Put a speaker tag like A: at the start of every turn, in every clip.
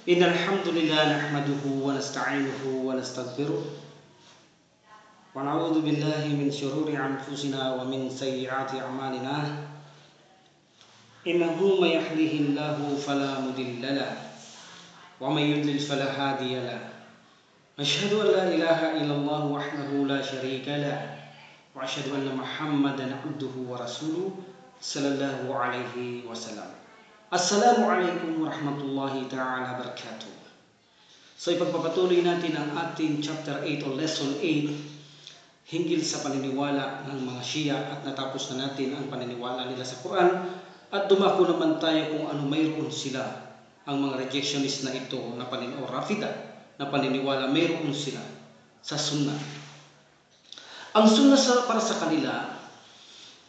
A: إن الحمد لله نحمده ونستعينه ونستغفره ونعوذ بالله من شرور أنفسنا ومن سيئات أعمالنا إنه من يهده الله فلا مضل له ومن يضلل فلا هادي له أشهد أن لا إله إلا الله وحده لا شريك له وأشهد أن محمدا عبده ورسوله صلى الله عليه وسلم. Assalamualaikum warahmatullahi ta'ala wabarakatuh. So ipagpapatuloy natin ang ating chapter 8 o lesson 8 hinggil sa paniniwala ng mga Shia, at natapos na natin ang paniniwala nila sa Quran at dumako naman tayo kung ano mayroon sila, ang mga rejectionist na ito na o Rafida na paniniwala mayroon sila sa Sunnah. Ang Sunnah para sa kanila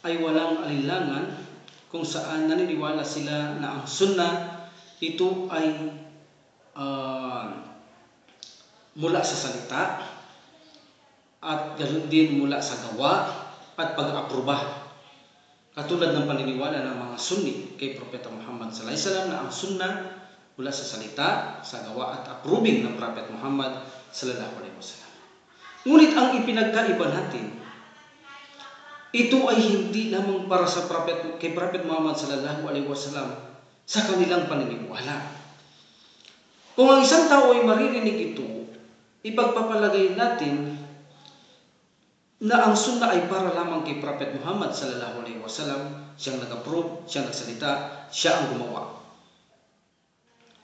A: ay walang alinlangan, kung saan naniniwala sila na ang Sunnah ito ay mula sa salita at ganoon din mula sa gawa at pag-aproba. Katulad ng paniniwala ng mga Sunni kay Propeta Muhammad sallallahu alaihi wasallam na ang Sunnah mula sa salita, sa gawa at approving ng Prophet Muhammad sallallahu alaihi wasallam. Ngunit ang ipinagkaiba natin, ito ay hindi lamang para sa kay Prophet Muhammad sallallahu alaihi wasallam sa kanilang paniniwala. Kung ang isang tao ay maririnig ito, ipagpapalagay natin na ang Sunnah ay para lamang kay Prophet Muhammad sallallahu alaihi wasallam, siyang nag-approve, siyang nagsalita, siya ang gumawa.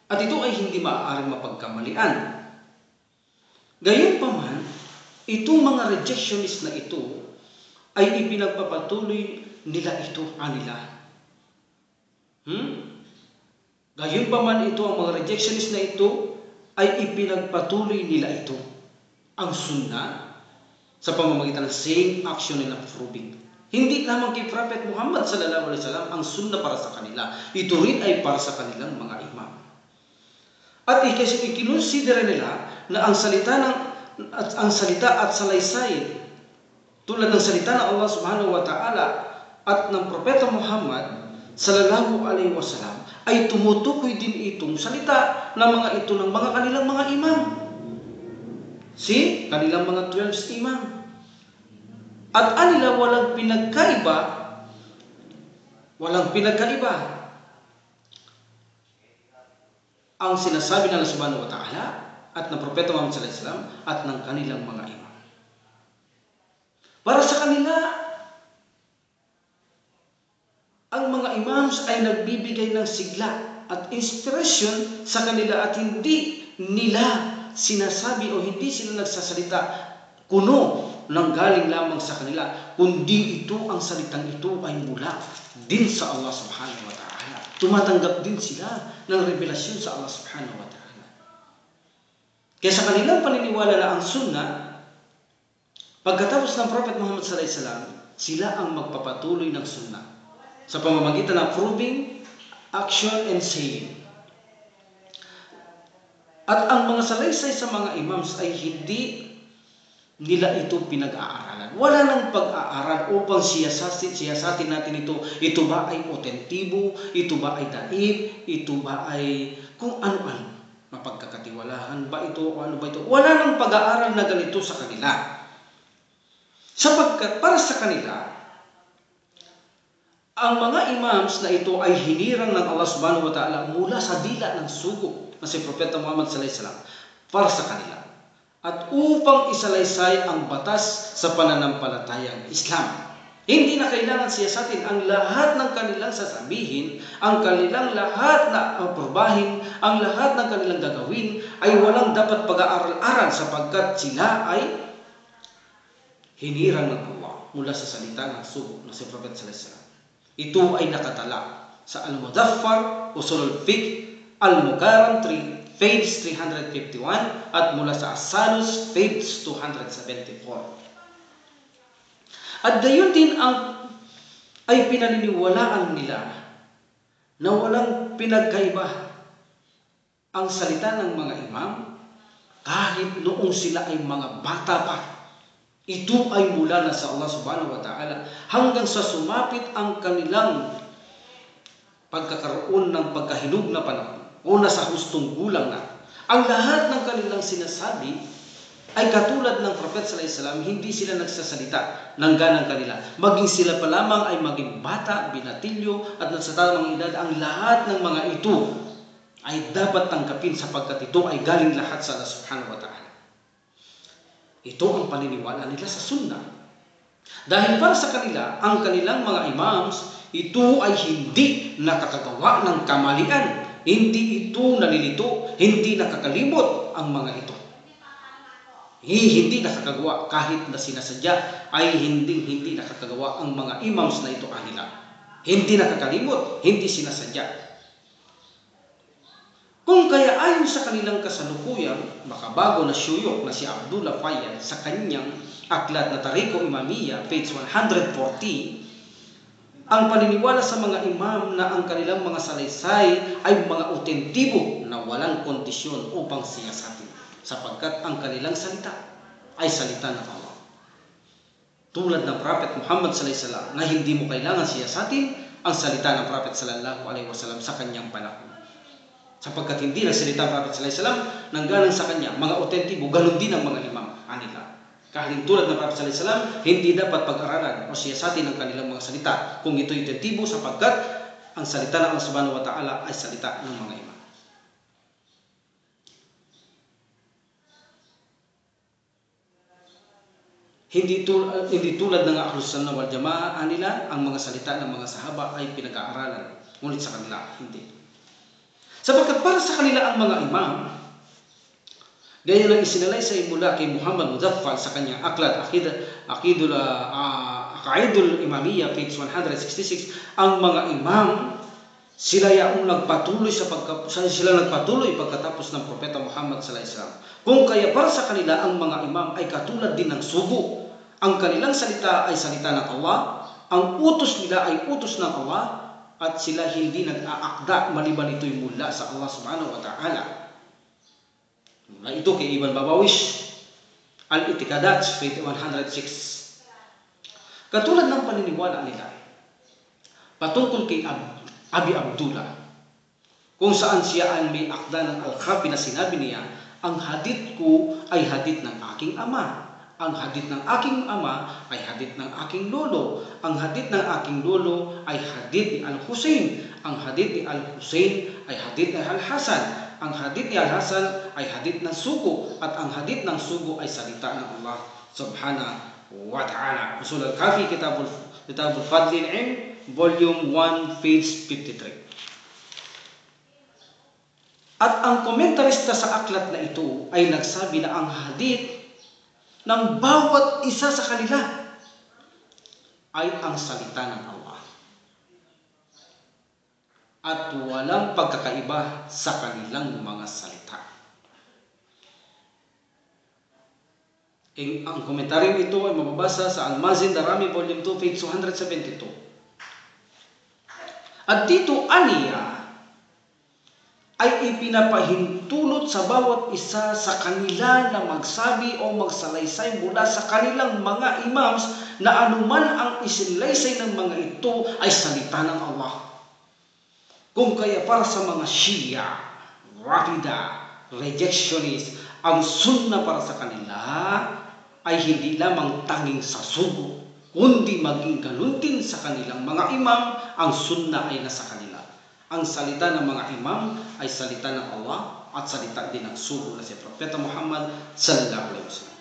A: At ito ay hindi maaaring mapagkamalian. Gayunpaman, itong mga rejectionist na ito ay ipinagpapatuloy nila ito kanila. Gayunpaman ito, ang mga rejectionist na ito ay ipinagpatuloy nila ito, ang Sunnah, sa pamamagitan ng saying, action, and approving. Hindi lamang kay Prophet Muhammad sallallahu alaihi wasallam ang Sunnah para sa kanila, ito rin ay para sa kanilang mga imam. At ikinonsidera nila na ang salita at salaysay, tulad ng salita ng Allah subhanahu wa ta'ala at ng Propeta Muhammad sallallahu alaihi wasallam, ay tumutukoy din itong salita ng mga ito ng mga kanilang mga imam. Kanilang mga 12 imam. At anila walang pinagkaiba ang sinasabi ng Allah subhanahu wa ta'ala at ng Propeta Muhammad sallallahu alaihi wasallam at ng kanilang mga imam. Para sa kanila, ang mga imams ay nagbibigay ng sigla at inspirasyon sa kanila, at hindi nila sinasabi o hindi sila nagsasalita kuno nang galing lamang sa kanila, kundi ang salitang ito ay mula din sa Allah subhanahu wa ta'ala. Tumatanggap din sila ng revelasyon sa Allah subhanahu wa ta'ala. Kaya sa kanilang paniniwala na ang Sunnah, pagkatapos ng Prophet Muhammad sallallahu alaihi wasallam, sila ang magpapatuloy ng Sunnah sa pamamagitan ng proving, action, and saying. At ang mga salaysay sa mga imams ay hindi nila ito pinag-aaralan. Wala nang pag-aaral upang siyasatin natin ito. Ito ba ay otentibo? Ito ba ay daib? Ito ba ay kung ano-ano? Mapagkakatiwalahan ba ito o ano ba ito? Wala nang pag-aaral na ganito sa kanila. Sapagkat para sa kanila, ang mga imams na ito ay hinirang ng Allah subhanahu wa ta'ala mula sa dila ng sugo na si Propeta Muhammad sallallahu alaihi wasallam para sa kanila, at upang isalaysay ang batas sa pananampalatayang Islam. Hindi na kailangan siyasatin ang lahat ng kanilang sasabihin, ang kanilang lahat na aprobahin, ang lahat ng kanilang gagawin ay walang dapat pag-aaral-aral, sapagkat sila ay hinirang ng Allah mula sa salita ng sugo ng si Prophet sallallahu alaihi wasallam. Ito ay nakatala sa Al-Mudaffar, Usul al-Fiqh, Al-Mukarram, page 351, at mula sa As-Salus, page 274. At gayon din ay pinaniniwalaan nila na walang pinagkaiba ang salita ng mga imam kahit noong sila ay mga bata pa. Ito ay mula na sa Allah subhanahu wa ta'ala hanggang sa sumapit ang kanilang pagkakaroon ng pagkahinog na panahon o nasa hustong gulang na. Ang lahat ng kanilang sinasabi ay katulad ng Prophet sallallahu alaihi wasallam, hindi sila nagsasalita ng ganang kanila. Maging sila pa lamang ay maging bata, binatilyo, at nasa tamang edad, ang lahat ng mga ito ay dapat tanggapin sapagkat ito ay galing lahat sa Allah subhanahu wa ta'ala. Ito ang paniniwala nila sa sunnah. Dahil para sa kanila, ang kanilang mga imams, ito ay hindi nakakagawa ng kamalian. Hindi ito nalilito, hindi nakakalimot ang mga ito. Hindi nakakagawa kahit na sinasadya ay hindi nakakagawa ang mga imams na ito kanila. Hindi nakakalimot, hindi sinasadya. Kung kaya ayon sa kanilang kasalukuyang makabago na syuyok na si Abdullah Fayyad sa kanyang aklat na Tariko Imamiyya, page 140, ang paniniwala sa mga imam na ang kanilang mga salaysay ay mga autentibo na walang kondisyon upang siyasatin, sapagkat ang kanilang salita ay salita ng Allah. Tulad ng Prophet Muhammad sallallahu alaihi wasallam na hindi mo kailangan siyasatin ang salita ng Prophet sallallahu alaihi wasallam sa kanyang panahon. Sapagkat hindi nagsalita ang Prophet sallallahu alaihi wasallam nang galing sa kanya, mga autentibo, ganun din ang mga imam anila. Kahit tulad ng Prophet sallallahu alaihi wasallam, hindi dapat pag-aralan o siyasatin ang kanilang mga salita kung ito'y autentibo, sapagkat ang salita ng Allah subhanahu wa ta'ala ay salita ng mga imam. Hindi tulad ng Ahlus Sunnah wal Jamaah nila, ang mga salita ng mga sahaba ay pinag-aaralan. Ngunit sa kanila, hindi. Sapagkat para sa kanila ang mga imam, gaya ng isinalaysay mula kay Muhammad Muzaffar sa kanyang aklat Aqaidul Imamiyya, page 166, ang mga imam, sila yung nagpatuloy pagkatapos ng Propeta Muhammad sallallahu alaihi wasallam. Kung kaya para sa kanila ang mga imam ay katulad din ng sugo. Ang kanilang salita ay salita ng Allah, ang utos nila ay utos ng Allah, at sila hindi nag-aakda maliban ito'y mula sa Allah subhanahu wa ta'ala. Mula ito kay Ibn Babawish, Al-Itikadat, page 106. Katulad ng paniniwala nila patungkol kay Abi Abdullah, kung saan siya ay may akda ng Al-Khafi na sinabi niya, ang hadith ko ay hadith ng aking ama. Ang hadith ng aking ama ay hadith ng aking lolo. Ang hadith ng aking lolo ay hadith ni Al-Husayn. Ang hadith ni Al-Husayn ay hadith ni Al-Hasan. Ang hadith ni Al-Hasan ay hadith ng sugo. At ang hadith ng sugo ay salita ng Allah subhanahu wa ta'ala. Usul Al-Kafi, Kitabul Fadlil Ilm, volume 1, page 53. At ang komentarista sa aklat na ito ay nagsabi na ang hadith ng bawat isa sa kanila ay ang salita ng Allah. At walang pagkakaiba sa kanilang mga salita. Ang komentaryong ito ay mababasa sa Al-Mazin Darami, volume 2, page 272. At dito aniya ay ipinapahintulot sa bawat isa sa kanila na magsabi o magsalaysay mula sa kanilang mga imams na anuman ang isinalaysay ng mga ito ay salita ng Allah. Kung kaya para sa mga Shia, Rafida, Rejectionist, ang sunnah para sa kanila ay hindi lamang tanging sa sugo, kundi maging ganun din sa kanilang mga imam, ang sunnah ay nasa kanila. Ang salita ng mga imam ay salita ng Allah at salita din ng sugo na si Propeta Muhammad sallallahu alaihi wasallam.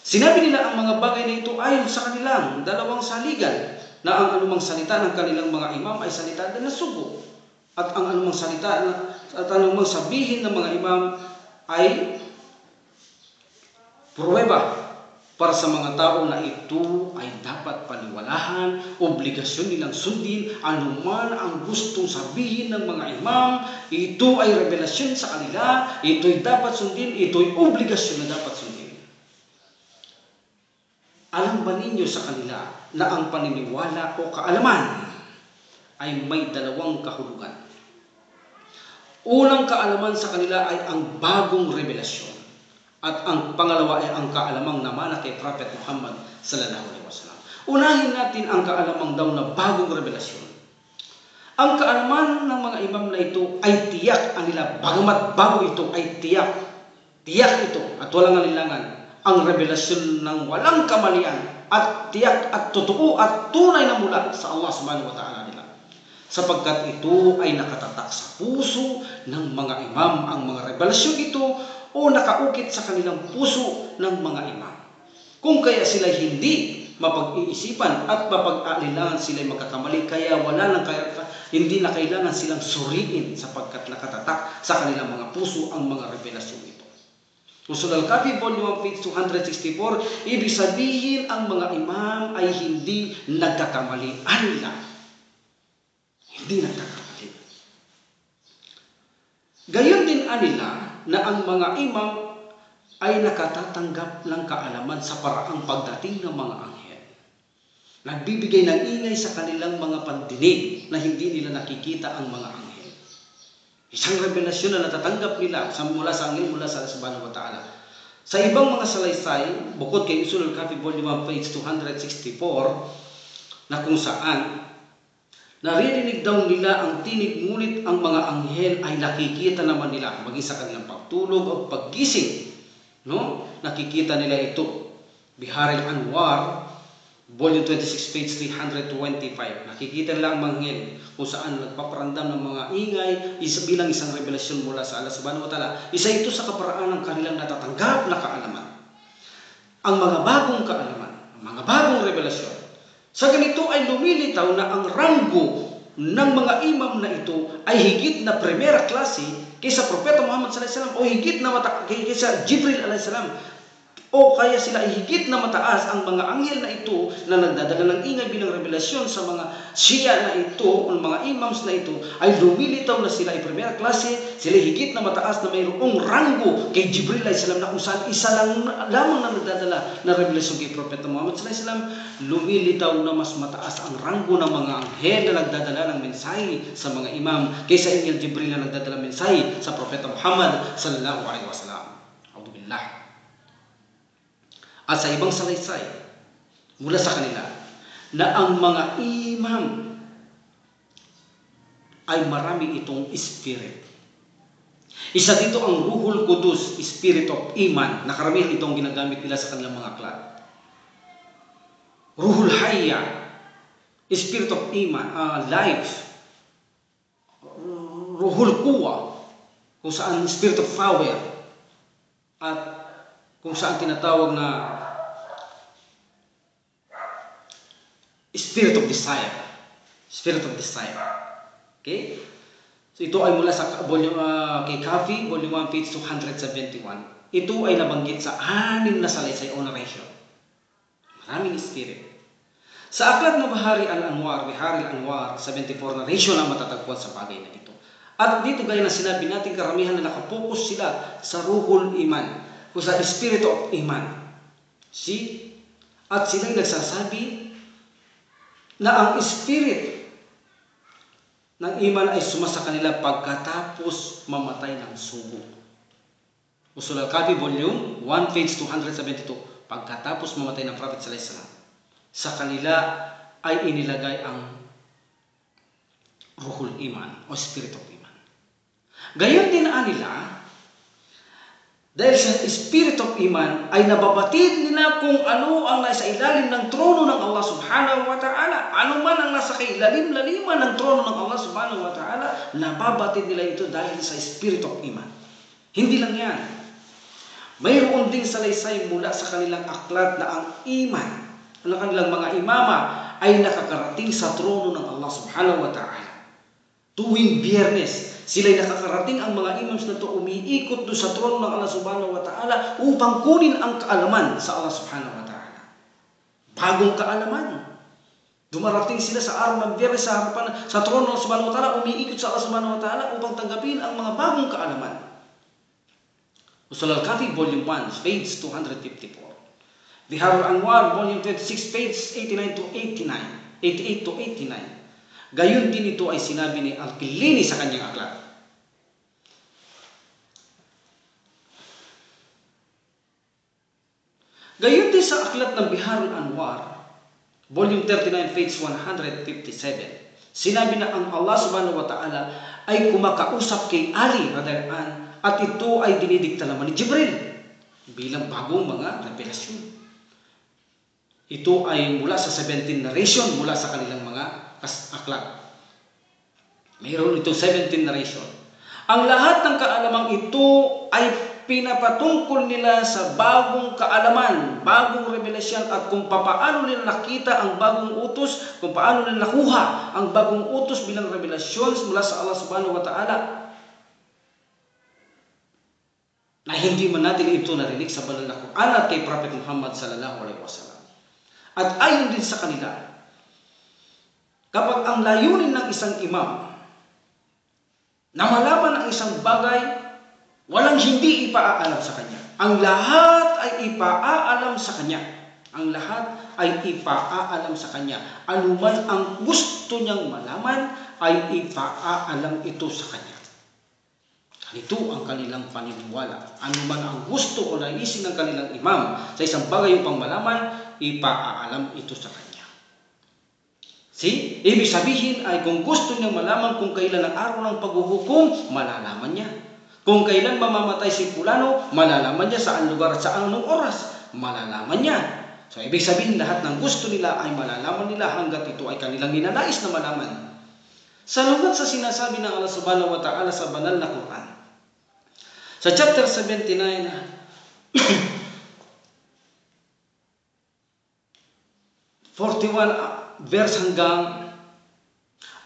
A: Sinabi nila ang mga bagay na ito ayon sa kanilang dalawang saligan, na ang anumang salita ng kanilang mga imam ay salita din ng sugo, at ang anumang salita at anumang sabihin ng mga imam ay pruweba para sa mga tao na ito ay dapat paniwalahan, obligasyon nilang sundin, anuman ang gustong sabihin ng mga imam, ito ay revelasyon sa kanila, ito'y dapat sundin, ito'y obligasyon na dapat sundin. Alam ba ninyo sa kanila na ang paniniwala o kaalaman ay may dalawang kahulugan? Unang kaalaman sa kanila ay ang bagong revelasyon. At ang pangalawa ay ang kaalamang namana kay Prophet Muhammad sallallahu alaihi wasallam. Unahin natin ang kaalamang daw na bagong revelasyon. Ang kaalaman ng mga imam na ito ay tiyak ang nila, bagamat bago ito ay tiyak ito at walang alinlangan ang revelasyon ng walang kamalian at tiyak at totoo at tunay na mula sa Allah subhanahu wa ta'ala nila. Sapagkat ito ay nakatatak sa puso ng mga imam ang mga revelasyon ito o nakaukit sa kanilang puso ng mga imam. Kung kaya sila hindi mapag-iisipan at mapag-aalilangan sila magkakamali, kaya hindi na kailangan silang suriin sapagkat nakatatak sa kanilang mga puso ang mga revelasyon ito. Usul al-Kafi, Volume 1, page 264, ibig sabihin ang mga imam ay hindi nagkakamali. Hindi nagkakamali. Gayon din anila na ang mga imam ay nakatatanggap ng kaalaman sa paraang pagdating ng mga anghel. Nagbibigay ng ingay sa kanilang mga pandinig na hindi nila nakikita ang mga anghel. Isang revelasyon na natatanggap nila mula sa anghel, mula sa Allah subhanahu wa ta'ala. Sa ibang mga salaysay, bukod kay Usul al-Kafi, Volume 1, page 264, na kung saan naririnig daw nila ang tinig, ngunit ang mga anghel ay nakikita naman nila maging sa kanilang pagtulog o paggising. No? Nakikita nila ito. Bihar al-Anwar, Volume 26, page 325. Nakikita nila ang mga anghel kung saan nagpaparandam ng mga ingay bilang isang revelasyon mula sa Allah subhanahu wa ta'ala. Isa ito sa kaparaan ng kanilang natatanggap na kaalaman. Ang mga bagong kaalaman, ang mga bagong revelasyon. Sa ganito ay lumilitaw na ang ranggo ng mga imam na ito ay higit na primera klase kaysa Propeta Muhammad SAW o higit na kaysa Jibril AS. O kaya sila ay higit na mataas ang mga anghel na ito na nagdadala ng ingay bilang revelasyon sa mga Shia na ito o mga imams na ito ay lumilitaw na sila ay primera klase, sila higit na mataas na mayroong ranggo kay Jibril AS na kung saan isa lang lamang na nagdadala na revelasyon kay Propeta Muhammad SAW. Lumilitaw na mas mataas ang ranggo ng mga anghel na nagdadala ng mensahe sa mga imam kaysa Angel Jibril na nagdadala ng mensahe sa Propeta Muhammad sallallahu alaihi wasallam. Alhamdulillah. At sa ibang salaysay mula sa kanila na ang mga imam ay marami itong spirit. Isa dito ang Ruhul Qudus, Spirit of Iman, na karamihan itong ginagamit nila sa kanilang mga aklat. Ruhul Hayya, Spirit of Iman, Life. Ruhul Quwa, kung saan Spirit of Power, at kung saan tinatawag na Spirit of Desire. Spirit of Desire. Okay? So ito ay mula sa kay Kafi, Volume 1, page 271. Ito ay nabanggit sa 6 na salaysay o narration. Maraming spirit. Sa aklat ng Bihar al-Anwar, 74 narration ang matatagpuan sa bagay na ito. At dito gaya na sinabi natin, karamihan na nakapokus sila sa Ruhul Iman, o sa Spirit of Iman. See? At sila'y nagsasabi na ang Spirit ng Iman ay sumasa kanila pagkatapos mamatay ng sugo. Usul al-Kafi, Volume 1, page 272. Pagkatapos mamatay ng Prophet sallallahu alaihi wasallam, sa kanila ay inilagay ang Ruhul Iman o Spirit of Iman. Gayon din nila, dahil sa Spirit of Iman ay nababatid nila kung ano ang nasa ilalim ng trono ng Allah subhanahu wa ta'ala. Ano man ang nasa kailalim-laliman ng trono ng Allah subhanahu wa ta'ala, nababatid nila ito dahil sa Spirit of Iman. Hindi lang yan. Mayroon ding salaysay mula sa kanilang aklat na ang iman, ang kanilang mga imama ay nakakarating sa trono ng Allah subhanahu wa ta'ala. Tuwing Biyernes, sila'y nakakarating ang mga imams na ito umiikot doon sa trono ng Allah subhanahu wa ta'ala upang kunin ang kaalaman sa Allah subhanahu wa ta'ala. Bagong kaalaman. Dumarating sila sa araw ng Biyernes sa harapan sa trono ng Allah subhanahu wa ta'ala, umiikot sa Allah subhanahu wa ta'ala upang tanggapin ang mga bagong kaalaman. Usul al-Kafi, Volume 1, page 254. Bihar al-Anwar, Volume 26, page 88 to 89. Gayon din ito ay sinabi ni Al-Kilini sa kanyang aklat. Gayon din sa aklat ng Bihar al-Anwar, Volume 39, page 157. Sinabi na ang Allah subhanahu wa ta'ala ay kumakausap kay Ali radhiyallahu anhu at ito ay dinidikta naman ni Jibril bilang bagong mga revelasyon. Ito ay mula sa 17 narration mula sa kanilang mga aklat. Mayroon itong 17 narration. Ang lahat ng kaalamang ito ay pinapatungkol nila sa bagong kaalaman, bagong revelasyon at kung paano nila nakita ang bagong utos, kung paano nila nakuha ang bagong utos bilang revelasyon mula sa Allah subhanahu wa ta'ala. Na hindi man natin ito narinig sa banal na Quran at kay Prophet Muhammad sallallahu alaihi wasallam. At ayon din sa kanila, kapag ang layunin ng isang imam na malaman ang isang bagay, walang hindi ipaalam sa kanya. Ang lahat ay ipaalam sa kanya. Ang lahat ay ipaalam sa kanya. Anuman ang gusto niyang malaman, ay ipaalam ito sa kanya. Ito ang kanilang paniniwala. Anuman ang gusto o naisin ng kanilang imam sa isang bagay upang malaman, ipaalam ito sa kanya. See? Ibig sabihin ay kung gusto niyang malaman kung kailan ang araw ng paghuhukom, malalaman niya. Kung kailan mamamatay si Fulano, malalaman niya saan lugar at saan anong oras. Malalaman niya. So, ibig sabihin lahat ng gusto nila ay malalaman nila hanggat ito ay kanilang ninanais na malaman. Salungat sa sinasabi ng Allah subhanahu wa ta'ala sa banal na Quran. Sa chapter 79, 41 verse hanggang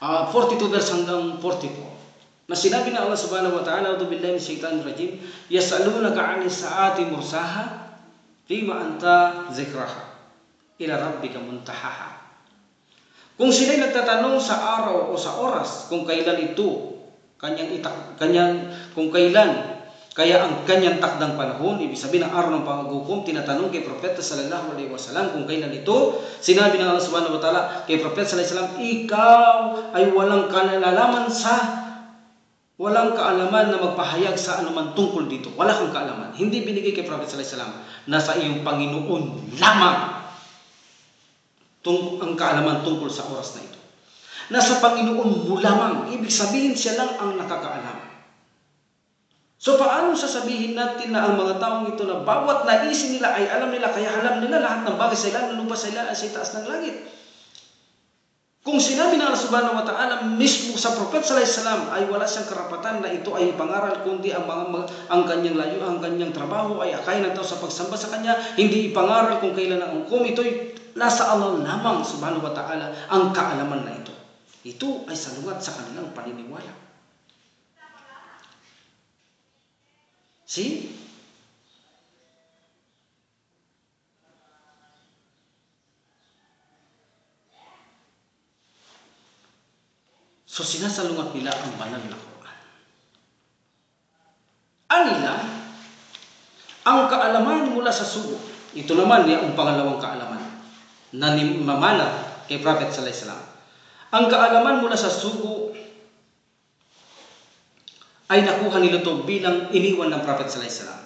A: 42 verse hanggang 44. Na sinabi na Allah subhanahu wa ta'ala, "A'udzu billahi minash shaitanir rajim, yas'alunaka 'anis sa'ati mursaha, fima anta zikraha, ila rabbika muntahaha." Kung sila'y nagtatanong sa araw o sa oras kung kailan ito, kung kailan kaya ang kanyang takdang panahon, ibig sabihin ang araw ng paghukom, tinatanong kay Propeta sallallahu alaihi wasallam kung kailan ito. Sinabi ng Allah subhanahu wa ta'ala kay Propeta sallallahu alaihi wasallam, "Ikaw ay walang kaalaman na magpahayag sa anuman tungkol dito." Wala kang kaalaman. Hindi binigay kay Prophet sallallahu alaihi wasallam. Nasa iyong Panginoon lamang ang kaalaman tungkol sa oras na ito. Nasa Panginoon mo lamang. Ibig sabihin siya lang ang nakakaalam. So paano sasabihin natin na ang mga taong ito na bawat naisin nila ay alam nila, kaya alam nila lahat ng bagay sa ilang lupa, sa ilang sa itaas ng langit? Kung sinabi ng Allah subhanahu wa ta'ala mismo sa Prophet sallallahu alaihi wasallam ay wala siyang karapatan na ito ay ipangaral, kundi ang kanyang layo, ang kanyang trabaho ay akayin ng tao sa pagsamba sa kanya, hindi ipangaral kung kailan ang hukom. Ito'y nasa Allah lamang subhanahu wa ta'ala ang kaalaman na ito. Ito ay salungat sa kanilang paniniwala. See? So sinasalungat nila ang banal na Quran. Anila, ang kaalaman mula sa sugo. Ito naman ang pangalawang kaalaman na mamana kay Prophet sallallahu alaihi wasallam. Ang kaalaman mula sa sugo ay nakuha nila ito bilang iniwan ng Prophet sallallahu alaihi wasallam.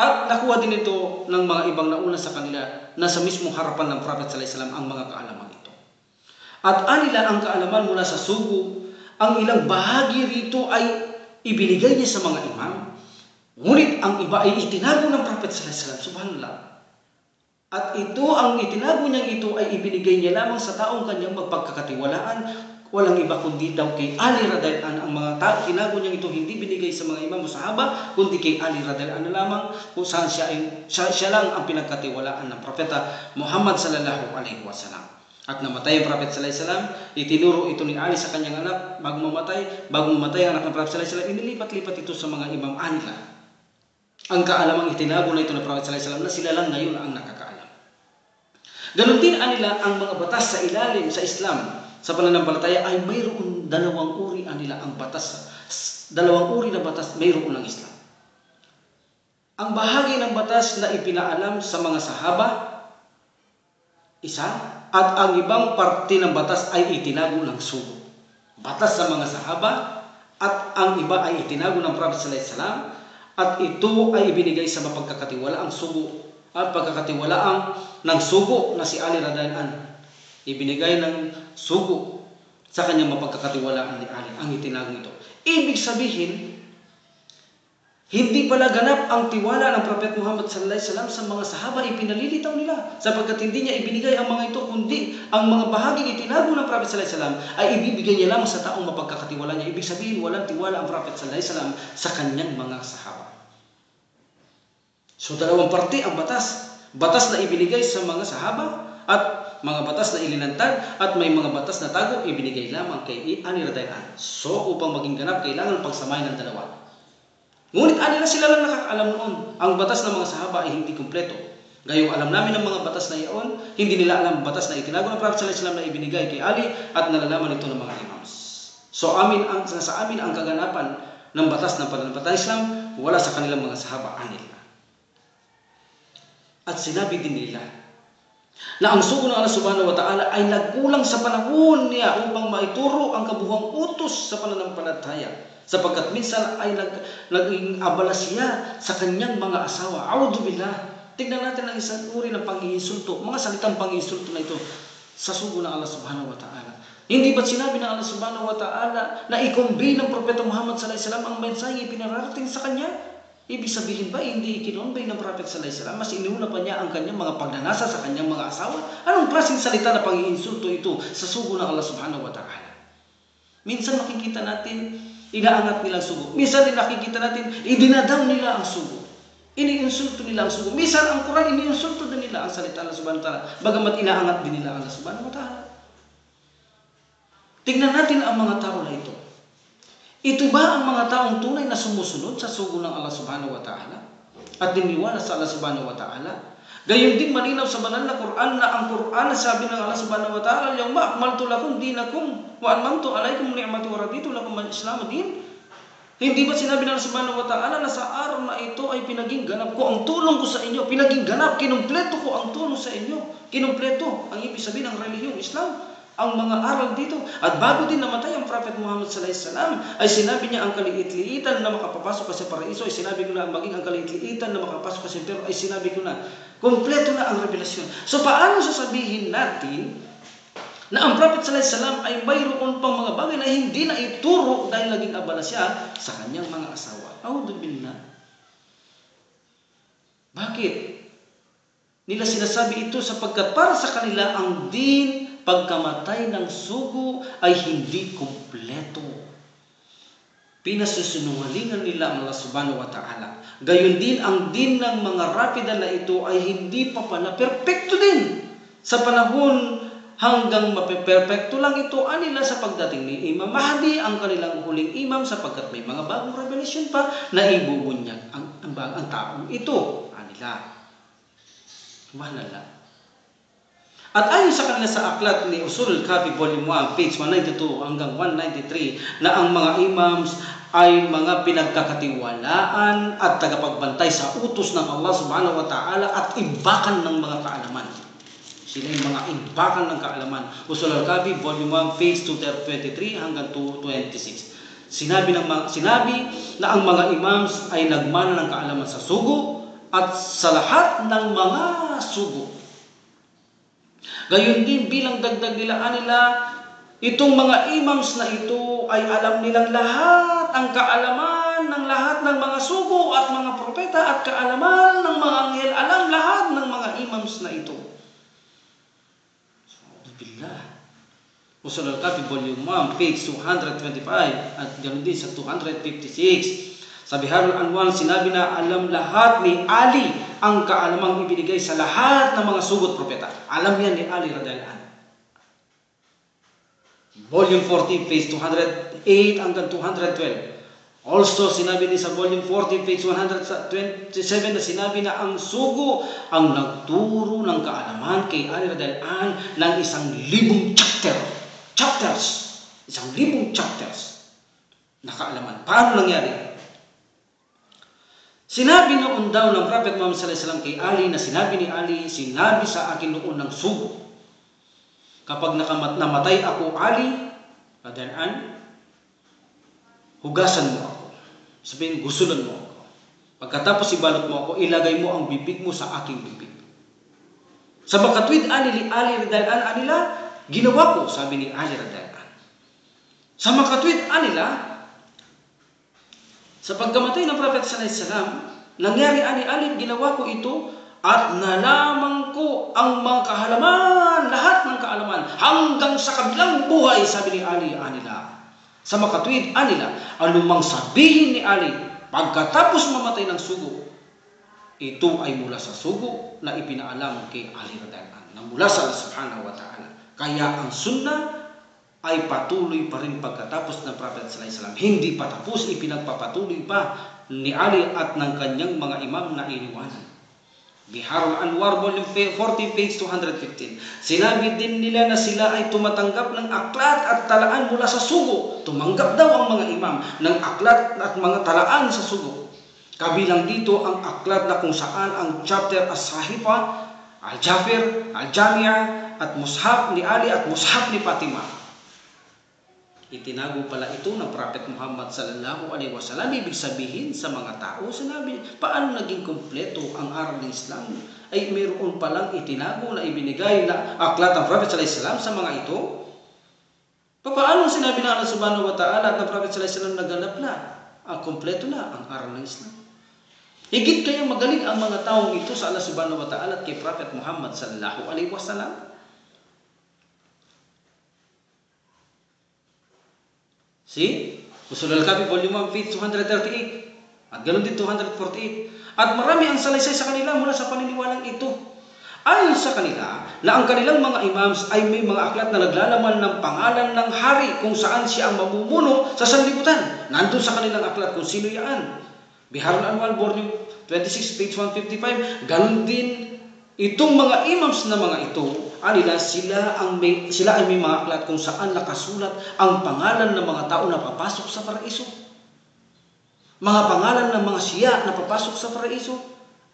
A: At nakuha din ito ng mga ibang nauna sa kanila na sa mismong harapan ng Prophet sallallahu alaihi wasallam ang mga kaalaman ito. At anila ang kaalaman mula sa sugo, ang ilang bahagi rito ay ibinigay niya sa mga imam, ngunit ang iba ay itinago ng Prophet sallallahu alaihi wasallam. Subhanallah. At ito, ang itinago niyang ito ay ibinigay niya lamang sa taong kanyang magpagkakatiwalaan. Walang iba kundi daw kay Ali radhiyallahu anhu. Ang mga tao, tinago niyang ito hindi binigay sa mga imam o sahaba, kundi kay Ali radhiyallahu anhu lamang, kung saan siya lang ang pinagkatiwalaan ng Propeta Muhammad sallallahu alaihi wasallam. At namatay ang Prophet sallallahu alaihi wasallam, itinuro ito ni Ali sa kanyang anak, bago mamatay ang anak ng Prophet sallallahu alaihi wasallam, inilipat-lipat ito sa mga imam anila. Ang kaalamang itinago na ito ng Prophet sallallahu alaihi wasallam na sila lang ngayon ang nakakaalam. Ganon din anila ang mga batas sa ilalim sa Islam. Sa pananampalataya ay mayroon dalawang uri anila ang batas. Dalawang uri na batas mayroon ng Islam. Ang bahagi ng batas na ipinaalam sa mga sahaba, isa, at ang ibang parte ng batas ay itinago ng sugo. Batas sa mga sahaba at ang iba ay itinago ng Prophet sallallahu alaihi wasallam at ito ay ibinigay sa mapagkakatiwalaang sugo at pagkakatiwalaan ng sugo na si Ali radhiyallahu anhu. Ibinigay ng sugo sa kanyang mapagkakatiwalaan ni Ali ang itinagong ito. Ibig sabihin, hindi pala ganap ang tiwala ng Prophet Muhammad sallallahu alaihi wasallam sa mga sahaba, ipinalilitaw nila sapagkat hindi niya ibinigay ang mga ito, kundi ang mga bahaging itinago ng Prophet sallallahu alaihi wasallam ay ibibigay niya lamang sa taong mapagkakatiwala niya. Ibig sabihin, walang tiwala ang Prophet sallallahu alaihi wasallam sa kanyang mga sahaba. So dalawang parte ang batas na ibinigay sa mga sahaba at mga batas na ilinantad at may mga batas na tago ibinigay lamang kay Ali radhiyallahu anhu. So upang maging ganap, kailangan pagsamahin ng dalawa. Ngunit anila sila lang nakakaalam noon. Ang batas ng mga sahaba ay hindi kumpleto. Gayong alam namin ang mga batas na iyon, hindi nila alam ang batas na itinago ng Prophet sallallahu alaihi wasallam na ibinigay kay Ali at nalalaman ito ng mga imams. So sa amin ang kaganapan ng batas ng pananampalataya ng Islam, wala sa kanilang mga sahaba, anila. At sinabi din nila na ang sugo ng Allah subhanahu wa ta'ala ay nagkulang sa panahon niya upang maituro ang kabuhang utos sa pananampalataya. Sapagkat minsan ay naging abala siya sa kanyang mga asawa. A'udhu billah. Tignan natin ang isang uri ng pang-iinsulto, mga salitang pang-iinsulto na ito sa sugo ng Allah subhanahu wa ta'ala. Hindi ba't sinabi ng Allah subhanahu wa ta'ala na i-convey ng Propeta Muhammad sallallahu alaihi wasallam ang mensahe ipinararating sa kanya? Ibig sabihin ba hindi i-convey ng Prophet sallallahu alaihi wasallam? Mas inuna pa niya ang kanyang mga pagnanasa sa kanyang mga asawa? Anong klaseng salita na pang-iinsulto ito sa sugo ng Allah subhanahu wa ta'ala? Minsan makikita natin inaangat nila ang sugo. Minsan din nakikita natin, idinadaw nila ang sugo. Iniinsulto nila ang sugo. Minsan ang Quran, iniinsulto din nila ang salita Allah subhanahu wa ta'ala. Bagamat inaangat din nila Allah subhanahu wa ta'ala. Tignan natin ang mga tao na ito. Ito ba ang mga taong tunay na sumusunod sa sugo ng Allah subhanahu wa ta'ala? At diniwala sa Allah subhanahu wa ta'ala? Gayon din malinaw sa banal na Quran na ang Quran sabi ng Allah subhanahu wa ta'ala, "Yawma akmaltu lakum dinakum wa atmamtu alaykum ni'mati wa raditu lakum al-Islam din." Hindi ba sinabi ng Allah subhanahu wa ta'ala na sa araw na ito ay pinaging ganap ko ang tulong ko sa inyo, pinaging ganap, kinumpleto ko ang tulong sa inyo. Kinumpleto ang ibig sabihin ng relihiyong Islam, ang mga aral dito. At bago din namatay ang Prophet Muhammad sallallahu alaihi wasallam, ay sinabi niya ang kaliit-liitan na makapapasok ka sa paraiso, ay sinabi ko na maging ang kaliit-liitan na makapasok ka sa impyerno, ay sinabi ko na kompleto na ang revelasyon. So paano sasabihin natin na ang Prophet sallallahu alaihi wasallam ay mayroon pang mga bagay na hindi na ituro dahil naging abala siya sa kanyang mga asawa? A'udhu billah. Bakit nila sinasabi ito? Sapagkat para sa kanila ang din pagkamatay ng sugo ay hindi kumpleto. Pinasusunungalingan nila ang Allah subhanahu wa ta'ala. Gayon din ang din ng mga rapida na ito ay hindi pa pala perpekto din. Sa panahon hanggang mapeperpekto lang ito anila sa pagdating ni Imam Mahdi, ang kanilang huling imam, sapagkat may mga bagong revelation pa na ibubunyag ang taong ito. Anila. Malala. At ayon sa kanila sa aklat ni Usul al-Kafi Volume 1, page 192 hanggang 193, na ang mga imams ay mga pinagkakatiwalaan at tagapagbantay sa utos ng Allah subhanahu wa ta'ala at imbakan ng mga kaalaman. Sila yung mga imbakan ng kaalaman. Usul al-Kafi Volume 1, page 223 hanggang 226. Sinabi na ang mga imams ay nagmana ng kaalaman sa sugo at sa lahat ng mga sugo. Gayon din bilang dagdag nila itong mga imams na ito ay alam nilang lahat ang kaalaman ng lahat ng mga sugo at mga propeta at kaalaman ng mga anghel. Alam lahat ng mga imams na ito. Billah. Usul al-Kafi Volume 1, page 225 at ganoon din sa 256. Sa Biharul Anwar, sinabi na alam lahat ni Ali ang kaalamang ibinigay sa lahat ng mga sugot propeta. Alam yan ni Ali radhiyallahu anhu. Volume 40, page 208 hanggang 212. Also, sinabi din sa Volume 40, page 127 na sinabi na ang sugo ang nagturo ng kaalaman kay Ali radhiyallahu anhu ng 1,000 chapters. 1,000 chapters na kaalaman. Paano nangyari? Sinabi noon daw ng Prophet Muhammad sallallahu alaihi wasallam kay Ali na sinabi ni Ali, sinabi sa akin noon ng sugo, kapag namatay ako, Ali, radhiyallahu, hugasan mo ako. Sabihin, gusulan mo ako. Pagkatapos ibalot mo ako, ilagay mo ang bibig mo sa aking bibig. Sa makatwid Ali radhiyallahu anila, ginawa ko, sabi ni Ali radhiyallahu. Sa makatwid anila, sa pagkamatay ng Prophet sallallahu alaihi wasallam, nangyari ani ginawa ko ito at nalaman ko ang mga kahalaman, lahat ng kaalaman, hanggang sa kabilang buhay, sabi ni Ali anila. Sa makatwid anila, anumang sabihin ni Ali, pagkatapos mamatay ng sugo, ito ay mula sa sugo na ipinaalam kay Ali radhiyallahu anhu, na mula sa Allah subhanahu wa ta'ala. Kaya ang sunnah ay patuloy pa rin pagkatapos ng Prophet sallallahu alaihi wasallam. Hindi pa tapos, ipinagpapatuloy pa ni Ali at ng kanyang mga imam na iniwanan. Biharul Anwar, volume 40, page 215. Sinabi din nila na sila ay tumatanggap ng aklat at talaan mula sa sugo. Tumanggap daw ang mga imam ng aklat at mga talaan sa sugo. Kabilang dito ang aklat na kung saan ang chapter as-Sahifa, al-Jafir, al-Jamia at mushaf ni Ali at mushaf ni Fatima. Itinago pala ito ng Prophet Muhammad sallallahu alaihi wasallam. Ibig sabihin sa mga tao, sinabi, paano naging kumpleto ang aral ng Islam? Ay mayroon palang itinago na ibinigay na aklat ng Prophet sallallahu alaihi wasallam sa mga ito? Paano sinabi na Allah subhanahu wa ta'ala at ng Prophet sallallahu alaihi wasallam naganap na, kumpleto na ang aral ng Islam? Higit kayang magaling ang mga taong ito sa Allah subhanahu wa ta'ala at kay Prophet Muhammad sallallahu alaihi wasallam? See? Usul al-Kafi, volume 1, page 238. At ganoon din 248. At marami ang salaysay sa kanila mula sa paniniwalang ito. Ayon sa kanila, na ang kanilang mga imams ay may mga aklat na naglalaman ng pangalan ng hari kung saan siya ang mamumuno sa sanlibutan. Nandun sa kanilang aklat kung sino yan. Biharul Anwar, volume 26, page 155. Ganoon din itong mga imams na mga ito, sila ay may mga aklat kung saan nakasulat ang pangalan ng mga tao na papasok sa paraiso. Mga pangalan ng mga siya na papasok sa paraiso.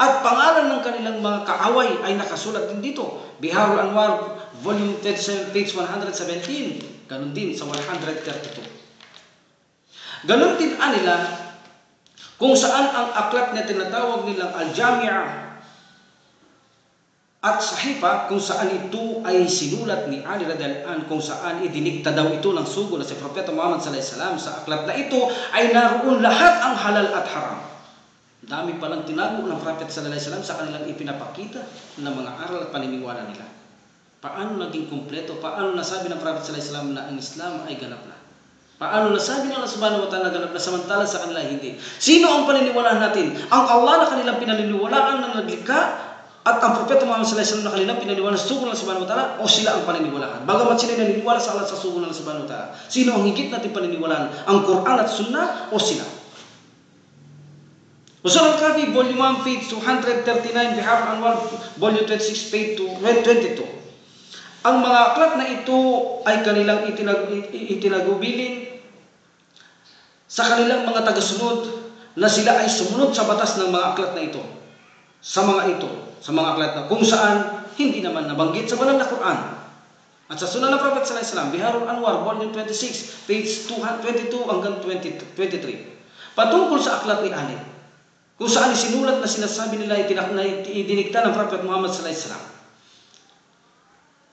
A: At pangalan ng kanilang mga kaaway ay nakasulat din dito. Biharul Anwar, volume 37, page 117. Ganon din sa 132. Ganon din kung saan ang aklat na tinatawag nilang al-Jamia at Sahifa, kung saan ito ay sinulat ni Ali radhiyallahu anhu, kung saan idinikta daw ito ng sugo na si Propeta Muhammad sallallahu alaihi wasallam. Sa aklat na ito ay naroon lahat ang halal at haram. Dami palang tinago ng Prophet sallallahu alaihi wasallam sa kanilang ipinapakita ng mga aral at paniniwala nila. Paano naging kumpleto? Paano nasabi ng Prophet sallallahu alaihi wasallam na ang Islam ay ganap na? Paano nasabi ng Allah subhanahu wa ta'ala ganap na samantala sa kanila hindi? Sino ang paniniwalaan natin? Ang Allah na kanilang pinaniniwalaan na naglikha at ang Propeta Muhammad sallallahu alaihi wasallam na kanilang pinaniniwalaan sa sugo ng subhanahu wa ta'ala, o sila ang paniniwalaan? Bagamat sila naniniwala sa Allah sa sugo ng subhanahu wa ta'ala, sino ang higit natin paniniwalaan? Ang Quran at Sunnah o sila? Usul al-Kafi, volume 1, page 239, Biharul Anwar, volume 26, page 22. Ang mga aklat na ito ay kanilang itinagubilin sa kanilang mga tagasunod na sila ay sumunod sa batas ng mga aklat na ito. Sa mga aklat na kung saan hindi naman nabanggit sa banal na Quran. At sa Sunnah ng Prophet sallallahu alaihi wasallam, Biharul Anwar, volume 26, page 22 hanggang 23. Patungkol sa aklat ni Ali, kung saan isinulat na sinasabi nila idinikta ng Prophet Muhammad sallallahu alaihi wasallam.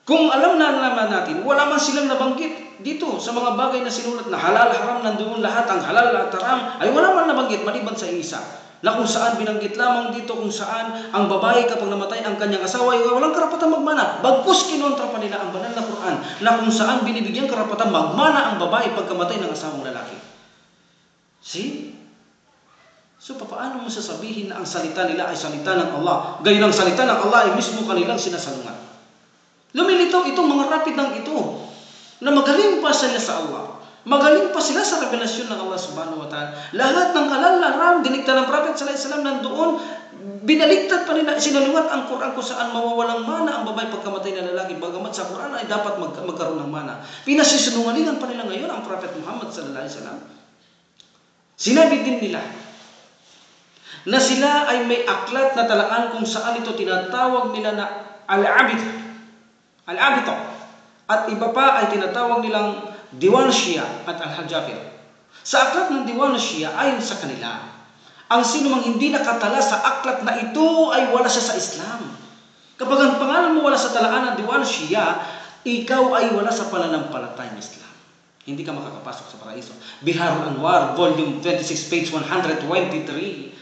A: Kung alam naman natin, wala man silang nabanggit dito sa mga bagay na sinulat na halal, haram, nandoon lahat ang halal at haram, ay wala man nabanggit maliban sa isa. Na kung saan binanggit lamang dito kung saan ang babae kapag namatay ang kanyang asawa ay walang karapatang magmana. Bagkus kinontra pa nila ang banal na Quran na kung saan binibigyan karapatang magmana ang babae pagkamatay ng asawang lalaki. See? So, paano mo sasabihin na ang salita nila ay salita ng Allah? Gayon ang salita ng Allah ay mismo kanilang sinasalungat. Lumilitaw itong mga rapid ng ito na magaling pa sila sa Allah. Magaling pa sila sa revelasyon ng Allah subhanahu wa ta'ala. Lahat ng halal na haram, dinikta ng Prophet sallallahu alaihi wasallam nandoon, binaliktad pa nila, sinalungat ang Quran kung saan mawawalang mana ang babae pagkamatay ng lalaki. Bagamat sa Quran ay dapat magkaroon ng mana. Pinasisinungalingan pa nila ngayon ang Prophet Muhammad sallallahu alaihi wasallam. Sinabi din nila na sila ay may aklat na talaan kung saan ito tinatawag nila na al-abita. At iba pa ay tinatawag nilang Diwan Shia at Al-Hajjafir. Sa aklat ng Diwan Shia, ayon sa kanila, ang sino mang hindi nakatala sa aklat na ito ay wala siya sa Islam. Kapag ang pangalan mo wala sa talaan ng Diwan Shia, ikaw ay wala sa pananampalatayang Islam. hindi ka makakapasok sa paraiso. Biharul Anwar, volume 26, page 123.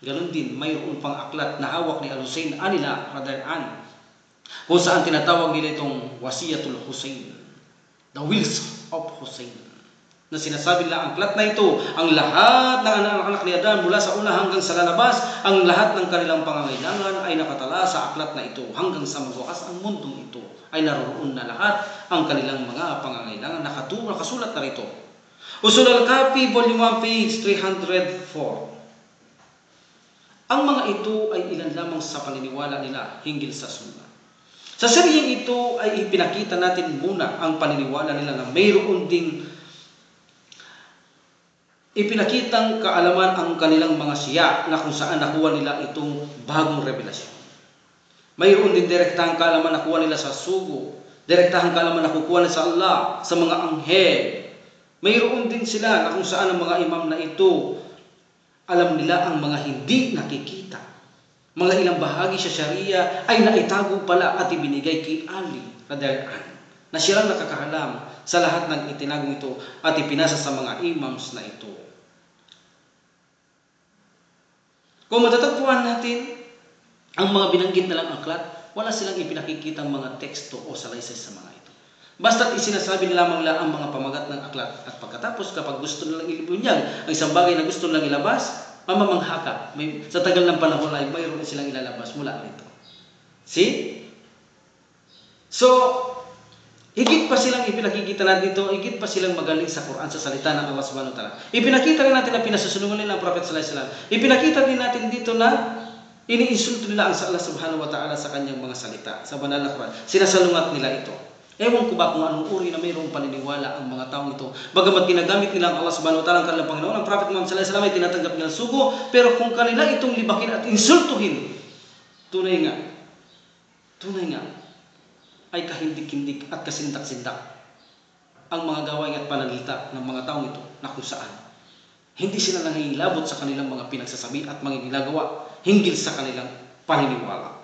A: Ganon din, mayroon pang aklat na hawak ni Al-Hussein Anila radhiyallahu kung saan tinatawag nila itong Wasiyatul Hussein, the wills of Hussein, na sinasabi nila ang aklat na ito, ang lahat ng anak-anak ni Adan mula sa una hanggang sa lalabas, ang lahat ng kanilang pangangailangan ay nakatala sa aklat na ito hanggang sa magwakas ang mundong ito ay naroon na lahat ang kanilang mga pangangailangan nakasulat na rito. Usul al-Kafi, volume 1, page 304. Ang mga ito ay ilan lamang sa paniniwala nila hinggil sa Sunnah. Sa seryeng ito ay ipinakita natin muna ang paniniwala nila na mayroon ding ipinakitang kaalaman ang kanilang mga siya na kung saan nakuha nila itong bagong revelasyon. Mayroon din direktahang kaalaman na nakuha nila sa sugo, direktahang kaalaman na nakukuha nila sa Allah, sa mga anghel. Mayroon din sila na kung saan ang mga imam na ito alam nila ang mga hindi nakikita. Mga ilang bahagi sa Sharia ay naitago pala at ibinigay kay Ali radhiyallahu anhu, na siya lang nakakahalam sa lahat ng itinagong ito at ipinasa sa mga imams na ito. Kung matatagpuan natin ang mga binanggit na lang aklat, wala silang ipinakikitang mga teksto o salaysay sa mga ito. Basta't isinasabi lamang nila ang mga pamagat ng aklat at pagkatapos kapag gusto nilang ilibunyag ang isang bagay na gusto nilang ilabas, mamamangha ka. Sa tagal ng panahon ay mayroon silang ilalabas mula rito. See? So, higit pa silang ipinakikita natin dito, higit pa silang magaling sa Quran, sa salita ng Allah subhanahu wa ta'ala. Ipinakita rin natin na pinasusunungan nila ang Prophet sallallahu alaihi wasallam. Ipinakita din natin dito na iniinsulto nila ang Allah subhanahu wa ta'ala sa kanyang mga salita, sa banal na Quran. Sinasalungat nila ito. Ewan ko ba kung anong uri na mayroong paniniwala ang mga taong ito. Bagamat ginagamit nila ang Allah subhanahu wa ta'ala ang kanilang Panginoon, ang Prophet Muhammad sallallahu alaihi wasallam ay tinatanggap nila sugo, pero kung kanila itong libakin at insultuhin, tunay nga, ay kahindik-hindik at kasindak-sindak ang mga gawain at pananalita ng mga taong ito na kung saan hindi sila nangingilabot sa kanilang mga pinagsasabi at mga ginagawa hinggil sa kanilang paniniwala.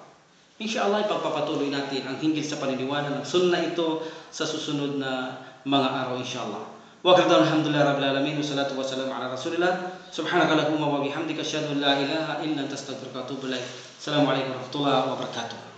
A: Inshallah, ipagpapatuloy natin ang hinggil sa paniniwala ng sunnah ito sa susunod na mga araw, inshallah. Wa qadar alhamdulillah rabbil alamin wa salatu wa salam ala rasulillah subhanaka allahumma wa bihamdika asyhadu an la ilaha illa anta astaghfiruka wa atubu ilaik. Assalamu alaikum warahmatullahi wabarakatuh.